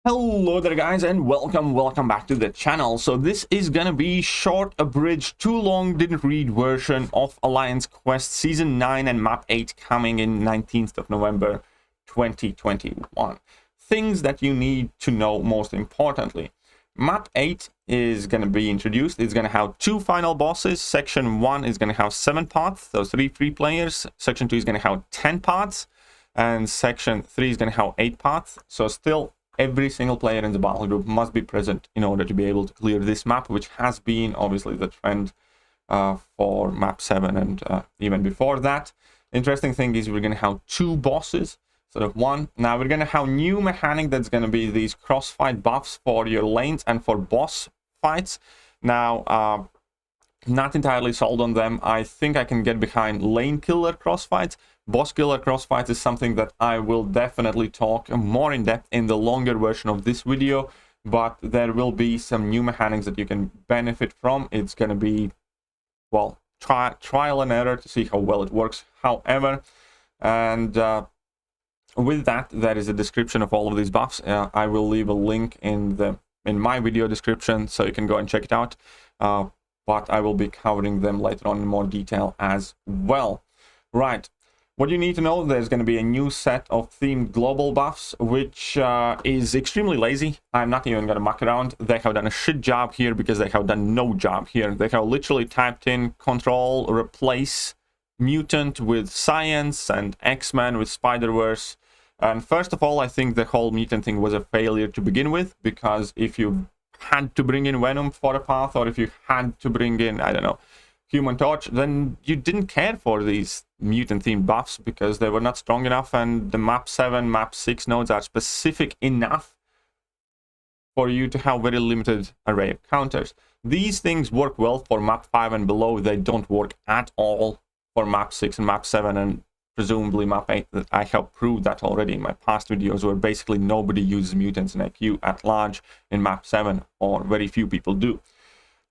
Hello there guys, and welcome back to the channel. So this is gonna be short, abridged, too long didn't read version of Alliance Quest Season 9 and Map 8 coming in 19th of November 2021. Things that you need to know most importantly. Map 8 is gonna be introduced. It's gonna have two final bosses. Section 1 is gonna have 7 parts, so 3 free players. Section 2 is gonna have 10 parts, and Section 3 is gonna have 8 parts. So still every single player in the battle group must be present in order to be able to clear this map, which has been obviously the trend for map 7 and even before that. Interesting thing is we're going to have 2 bosses instead of 1. Now we're going to have new mechanic that's going to be these crossfight buffs for your lanes and for boss fights. Now not entirely sold on them. I think I can get behind lane killer crossfights. Boss killer crossfights is something that I will definitely talk more in depth in the longer version of this video, but there will be some new mechanics that you can benefit from. It's going to be, well, trial and error to see how well it works. However, and with that, there is a description of all of these buffs. I will leave a link in my video description so you can go and check it out. But I will be covering them later on in more detail as well. Right. What you need to know, there's going to be a new set of themed global buffs, which is extremely lazy. I'm not even going to muck around. They have done a shit job here because they have done no job here. They have literally typed in control, replace mutant with science and X-Men with Spider-Verse. And first of all, I think the whole mutant thing was a failure to begin with, because if you had to bring in Venom for a path, or if you had to bring in, I don't know, Human Torch, then you didn't care for these mutant themed buffs because they were not strong enough, and the map 7, map 6 nodes are specific enough for you to have very limited array of counters. These things work well for map 5 and below. They don't work at all for map 6 and map 7, and presumably map 8. I have proved that already in my past videos, where basically nobody uses mutants in AQ at large in map 7, or very few people do.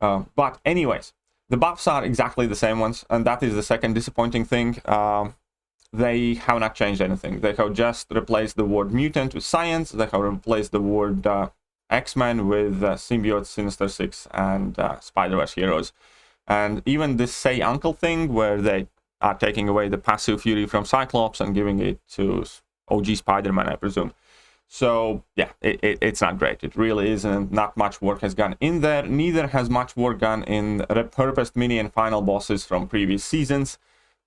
But anyways, the buffs are exactly the same ones, and that is the second disappointing thing. They have not changed anything. They have just replaced the word mutant with science. They have replaced the word X-Men with symbiote, Sinister Six, and Spider-Verse heroes. And even this Say Uncle thing, where they are taking away the passive fury from Cyclops and giving it to OG Spider-Man, I presume. So yeah, it's not great. It really isn't. Not much work has gone in there. Neither has much work gone in repurposed mini and final bosses from previous seasons.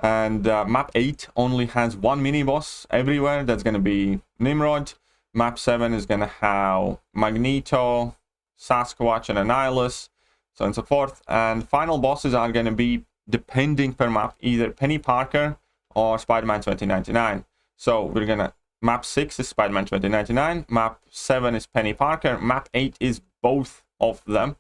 And map 8 only has 1 mini boss everywhere. That's going to be Nimrod. Map 7 is going to have Magneto, Sasquatch, and Annihilus, so on and so forth. And final bosses are going to be, depending per map, either Penny Parker or Spider-Man 2099. So we're going to, map 6 is Spider-Man 2099, map 7 is Penny Parker, map 8 is both of them.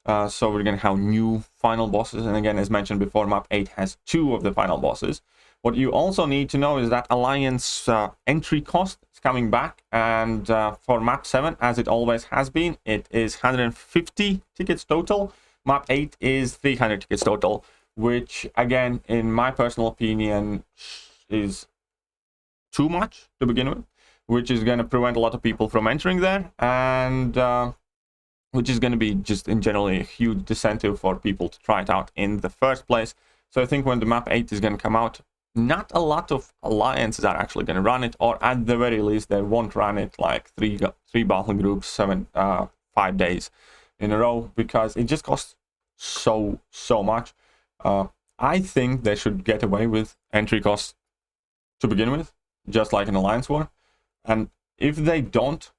So we're going to have new final bosses, and again, as mentioned before, map 8 has 2 of the final bosses. What you also need to know is that Alliance entry cost is coming back, and for map 7, as it always has been, it is 150 tickets total. Map 8 is 300 tickets total, which again, in my personal opinion, is too much to begin with, which is going to prevent a lot of people from entering there, and which is going to be just in generally a huge disincentive for people to try it out in the first place. So I think when the map 8 is going to come out, not a lot of alliances are actually going to run it, or at the very least they won't run it like three battle groups 5 days in a row, because it just costs so much. I think they should get away with entry costs to begin with, just like an Alliance War. And if they don't,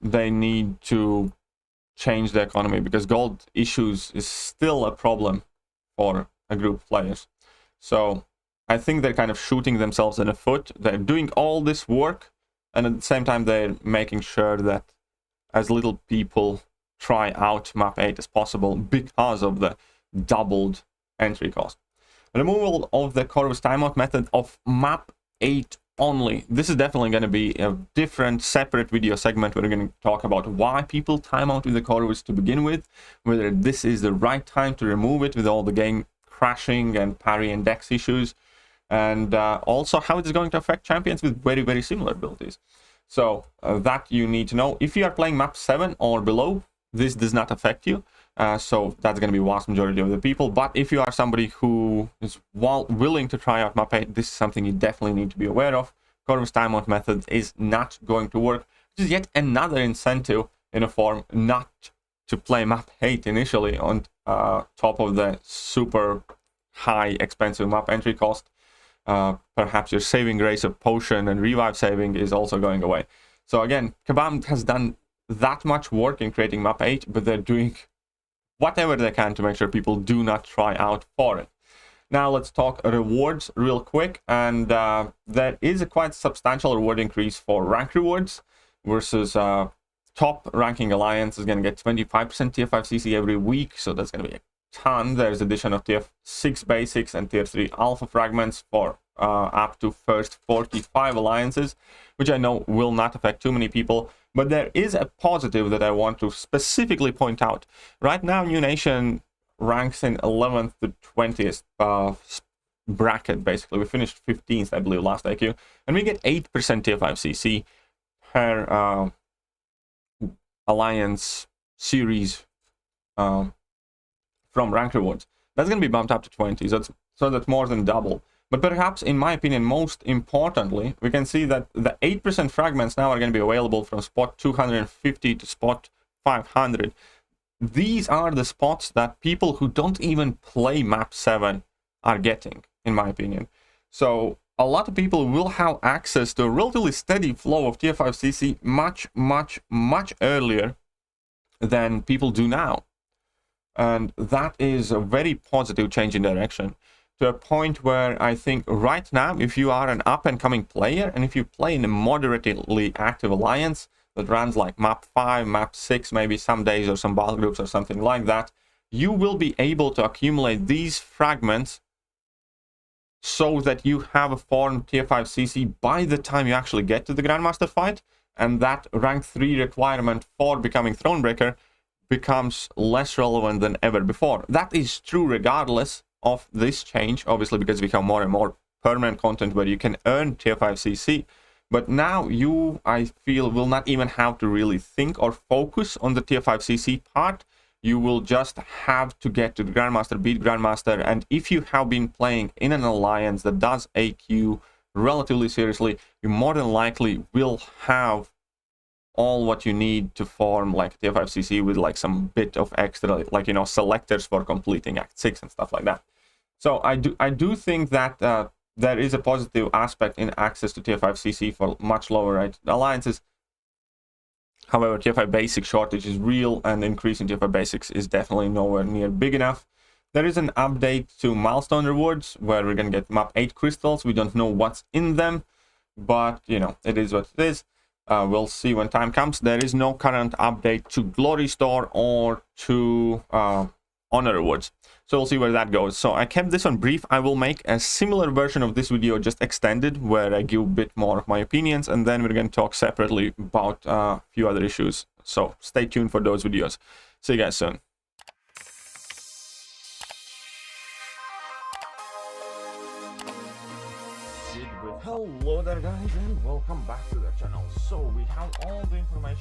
they need to change the economy, because gold issues is still a problem for a group of players. So I think they're kind of shooting themselves in the foot. They're doing all this work, and at the same time they're making sure that as little people try out map 8 as possible because of the doubled entry cost. Removal of the Corvus timeout method of map 8 only. This is definitely going to be a different, separate video segment where we're going to talk about why people time out with the Corvus to begin with, whether this is the right time to remove it with all the game crashing and parry and dex issues, and also how it's going to affect champions with very, very similar abilities. So that you need to know. If you are playing map 7 or below, this does not affect you. So that's going to be vast majority of the people. But if you are somebody who is willing to try out map 8, this is something you definitely need to be aware of. Corvus timeout method is not going to work, which is yet another incentive in a form not to play map 8 initially on top of the super high expensive map entry cost. Perhaps your saving grace of potion and revive saving is also going away. So again, Kabam has done that much work in creating map 8, but they're doing whatever they can to make sure people do not try out for it. Now let's talk rewards real quick, and there is a quite substantial reward increase for rank rewards versus top ranking alliance is going to get 25% tier 5 CC every week, so that's going to be a ton. There's addition of tier 6 basics and tier 3 alpha fragments for up to first 45 alliances, which I know will not affect too many people. But there is a positive that I want to specifically point out. Right now, New Nation ranks in 11th to 20th bracket, basically. We finished 15th, I believe, last IQ. And we get 8% tier 5 CC per alliance series from rank rewards. That's going to be bumped up to 20, so that's more than double. But perhaps, in my opinion, most importantly, we can see that the 8% fragments now are going to be available from spot 250 to spot 500. These are the spots that people who don't even play map 7 are getting, in my opinion. So a lot of people will have access to a relatively steady flow of tier 5 CC much earlier than people do now. And that is a very positive change in direction, to a point where I think right now, if you are an up-and-coming player, and if you play in a moderately active alliance that runs like map 5, map 6, maybe some days, or some battle groups or something like that, you will be able to accumulate these fragments so that you have a formed tier 5 CC by the time you actually get to the Grandmaster fight, and that rank 3 requirement for becoming Thronebreaker becomes less relevant than ever before. That is true regardless of this change, obviously, because we have more and more permanent content where you can earn tier 5 CC. But now you, I feel, will not even have to really think or focus on the tier 5 CC part. You will just have to get to the Grandmaster, beat Grandmaster, and if you have been playing in an alliance that does AQ relatively seriously, you more than likely will have all what you need to form like tier 5 CC with like some bit of extra, like, you know, selectors for completing Act 6 and stuff like that. So I do think that there is a positive aspect in access to tier 5 CC for much lower alliances. However, tier 5 basic shortage is real, and increase in tier 5 basics is definitely nowhere near big enough. There is an update to milestone rewards where we're going to get map 8 crystals. We don't know what's in them, but, you know, it is what it is. We'll see when time comes. There is no current update to Glory Store or to Honor Rewards. So we'll see where that goes. So I kept this one brief. I will make a similar version of this video, just extended, where I give a bit more of my opinions, and then we're going to talk separately about a few other issues. So stay tuned for those videos. See you guys soon. Hello there guys, and welcome back to the channel. So we have all the information